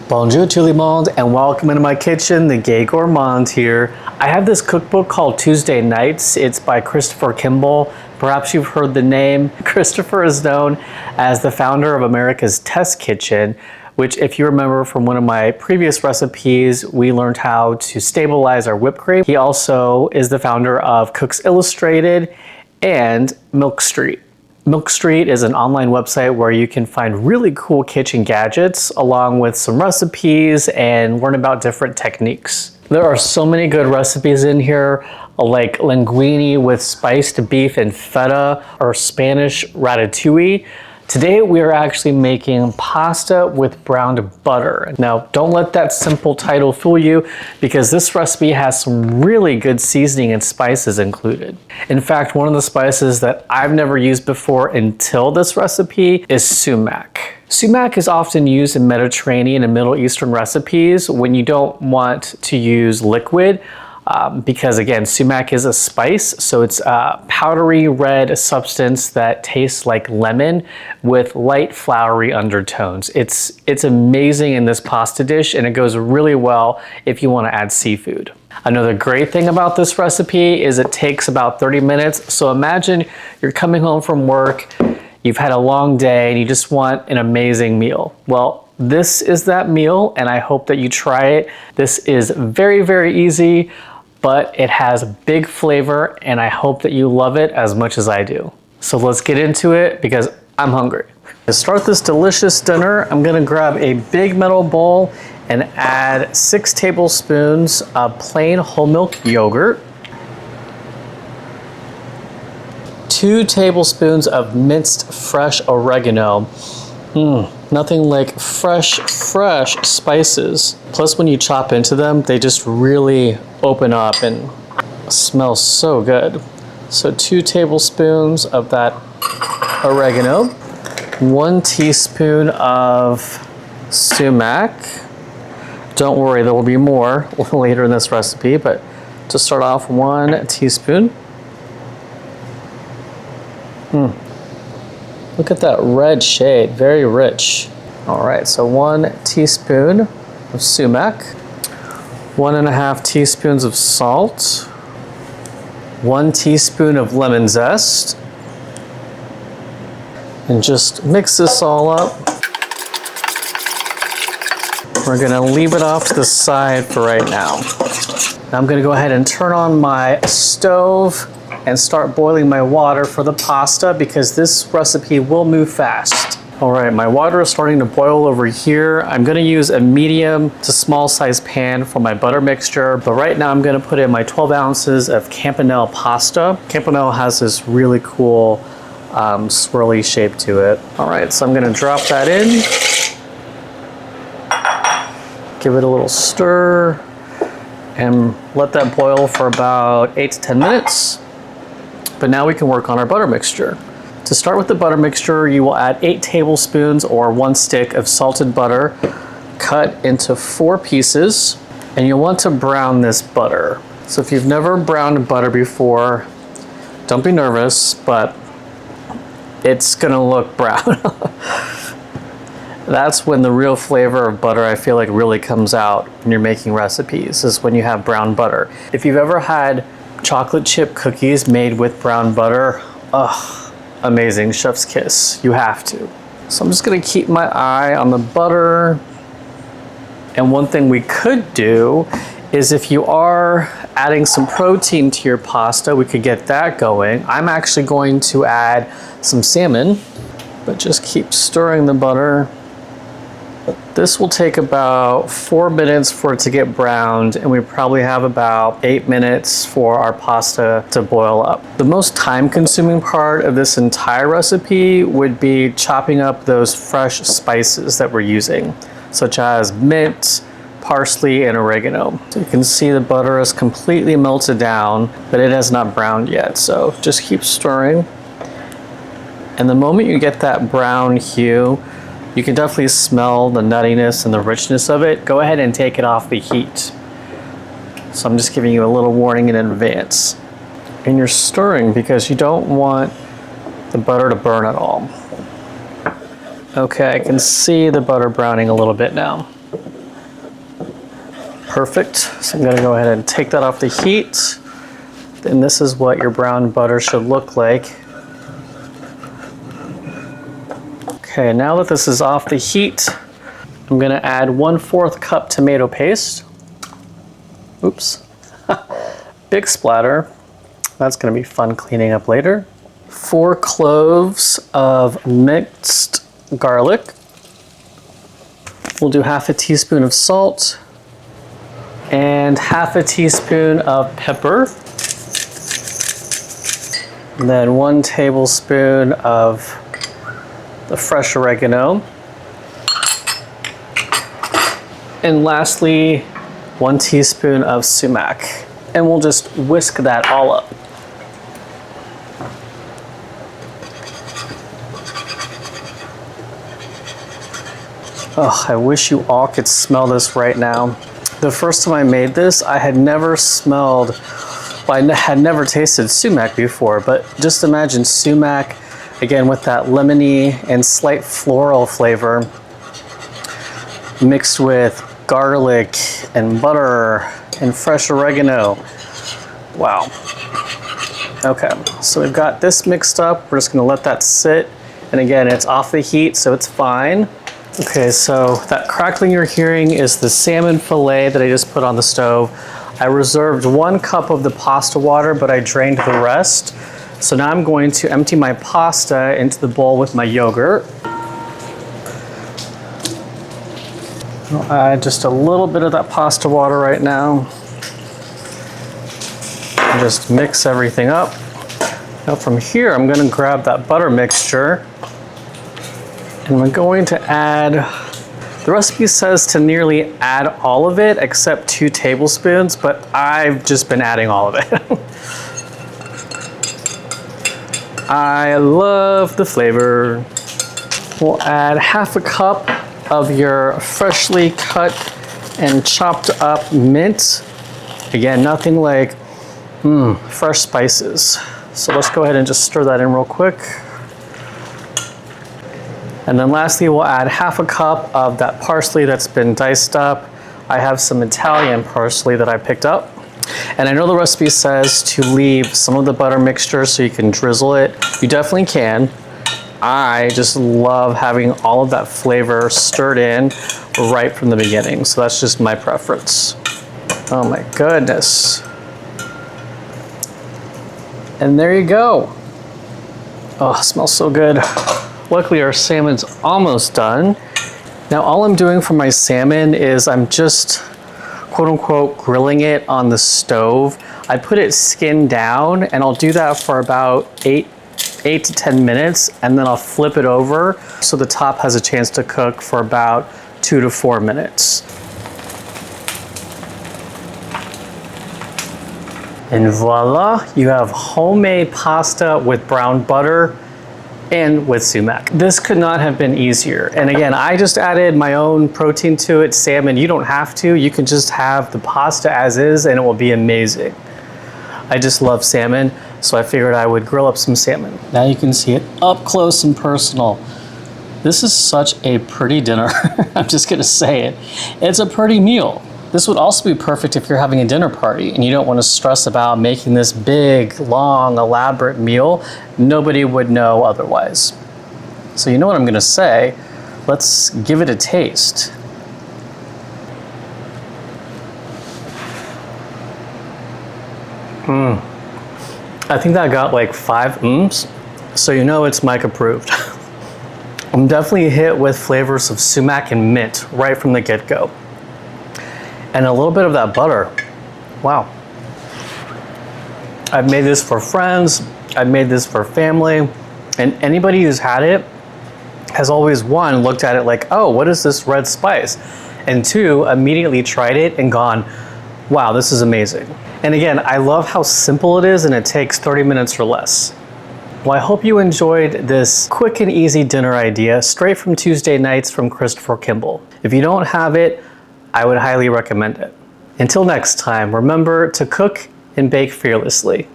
Bonjour tout le monde and welcome into my kitchen, the Gay Gourmand here. I have this cookbook called Tuesday Nights. It's by Christopher Kimball. Perhaps you've heard the name. Christopher is known as the founder of America's Test Kitchen, which if you remember from one of my previous recipes, we learned how to stabilize our whipped cream. He also is the founder of Cooks Illustrated and Milk Street. Milk Street is an online website where you can find really cool kitchen gadgets along with some recipes and learn about different techniques. There are so many good recipes in here, like linguine with spiced beef and feta or Spanish ratatouille. Today we are actually making pasta with browned butter. Now don't let that simple title fool you because this recipe has some really good seasoning and spices included. In fact, one of the spices that I've never used before until this recipe is sumac. Sumac is often used in Mediterranean and Middle Eastern recipes when you don't want to use liquid. Because again, sumac is a spice, so it's a powdery red substance that tastes like lemon with light floury undertones. It's amazing in this pasta dish and it goes really well if you want to add seafood. Another great thing about this recipe is it takes about 30 minutes. So imagine you're coming home from work, you've had a long day and you just want an amazing meal. Well, this is that meal and I hope that you try it. This is very, very easy, but it has big flavor and I hope that you love it as much as I do. So let's get into it because I'm hungry. To start this delicious dinner, I'm gonna grab a big metal bowl and add 6 tablespoons of plain whole milk yogurt, 2 tablespoons of minced fresh oregano. Nothing like fresh spices. Plus when you chop into them, they just really open up and smell so good. So 2 tablespoons of that oregano, 1 teaspoon of sumac. Don't worry, there will be more later in this recipe, but to start off, 1 teaspoon. Look at that red shade, very rich. All right, so 1 teaspoon of sumac, 1.5 teaspoons of salt, 1 teaspoon of lemon zest, and just mix this all up. We're gonna leave it off to the side for right now. Now I'm gonna go ahead and turn on my stove and start boiling my water for the pasta because this recipe will move fast. All right, my water is starting to boil over here. I'm gonna use a medium to small size pan for my butter mixture, but right now I'm gonna put in my 12 ounces of campanelle pasta. Campanelle has this really cool swirly shape to it. All right, so I'm gonna drop that in. Give it a little stir and let that boil for about 8 to 10 minutes. But now we can work on our butter mixture. To start with the butter mixture, you will add 8 tablespoons or 1 stick of salted butter cut into 4 pieces, and you'll want to brown this butter. So if you've never browned butter before, don't be nervous, but it's gonna look brown. That's when the real flavor of butter, I feel like, really comes out when you're making recipes, is when you have brown butter. If you've ever had chocolate chip cookies made with brown butter, amazing, chef's kiss, you have to. So I'm just gonna keep my eye on the butter. And one thing we could do is if you are adding some protein to your pasta, we could get that going. I'm actually going to add some salmon, but just keep stirring the butter. This will take about 4 minutes for it to get browned, and we probably have about 8 minutes for our pasta to boil up. The most time-consuming part of this entire recipe would be chopping up those fresh spices that we're using, such as mint, parsley, and oregano. So you can see the butter is completely melted down, but it has not browned yet, so just keep stirring. And the moment you get that brown hue, you can definitely smell the nuttiness and the richness of it. Go ahead and take it off the heat. So I'm just giving you a little warning in advance. And you're stirring because you don't want the butter to burn at all. Okay, I can see the butter browning a little bit now. Perfect. So I'm gonna go ahead and take that off the heat. And this is what your brown butter should look like. Okay, now that this is off the heat, I'm gonna add 1/4 cup tomato paste. Oops. Big splatter. That's gonna be fun cleaning up later. 4 cloves of mixed garlic. We'll do 1/2 teaspoon of salt and 1/2 teaspoon of pepper. And then 1 tablespoon of the fresh oregano. And lastly, 1 teaspoon of sumac. And we'll just whisk that all up. Oh, I wish you all could smell this right now. The first time I made this, I had never smelled, well, I had never tasted sumac before, but just imagine sumac, again, with that lemony and slight floral flavor, mixed with garlic and butter and fresh oregano. Wow. Okay, so we've got this mixed up. We're just gonna let that sit. And again, it's off the heat, so it's fine. Okay, so that crackling you're hearing is the salmon fillet that I just put on the stove. I reserved 1 cup of the pasta water, but I drained the rest. So now I'm going to empty my pasta into the bowl with my yogurt. I'll add just a little bit of that pasta water right now. And just mix everything up. Now from here, I'm gonna grab that butter mixture. And we're going to add, the recipe says to nearly add all of it except 2 tablespoons, but I've just been adding all of it. I love the flavor. We'll add 1/2 cup of your freshly cut and chopped up mint. Again, nothing like fresh spices. So let's go ahead and just stir that in real quick. And then lastly, we'll add 1/2 cup of that parsley that's been diced up. I have some Italian parsley that I picked up. And I know the recipe says to leave some of the butter mixture so you can drizzle it. You definitely can. I just love having all of that flavor stirred in right from the beginning. So that's just my preference. Oh my goodness. And there you go. Oh, it smells so good. Luckily, our salmon's almost done. Now, all I'm doing for my salmon is I'm just, quote unquote, grilling it on the stove. I put it skin down, and I'll do that for about 8 to 10 minutes, and then I'll flip it over so the top has a chance to cook for about 2 to 4 minutes. And voila, you have homemade pasta with brown butter and with sumac. This could not have been easier. And again, I just added my own protein to it, salmon. You don't have to. You can just have the pasta as is and it will be amazing. I just love salmon, so I figured I would grill up some salmon. Now you can see it up close and personal. This is such a pretty dinner. I'm just gonna say it. It's a pretty meal. This would also be perfect if you're having a dinner party and you don't want to stress about making this big, long, elaborate meal. Nobody would know otherwise. So you know what I'm gonna say. Let's give it a taste. I think that got like 5 ums, so you know it's Mike approved. I'm definitely hit with flavors of sumac and mint right from the get-go. And a little bit of that butter. Wow. I've made this for friends, I've made this for family, and anybody who's had it has always, 1, looked at it like, oh, what is this red spice? And 2, immediately tried it and gone, wow, this is amazing. And again, I love how simple it is and it takes 30 minutes or less. Well, I hope you enjoyed this quick and easy dinner idea straight from Tuesday Nights from Christopher Kimball. If you don't have it, I would highly recommend it. Until next time, remember to cook and bake fearlessly.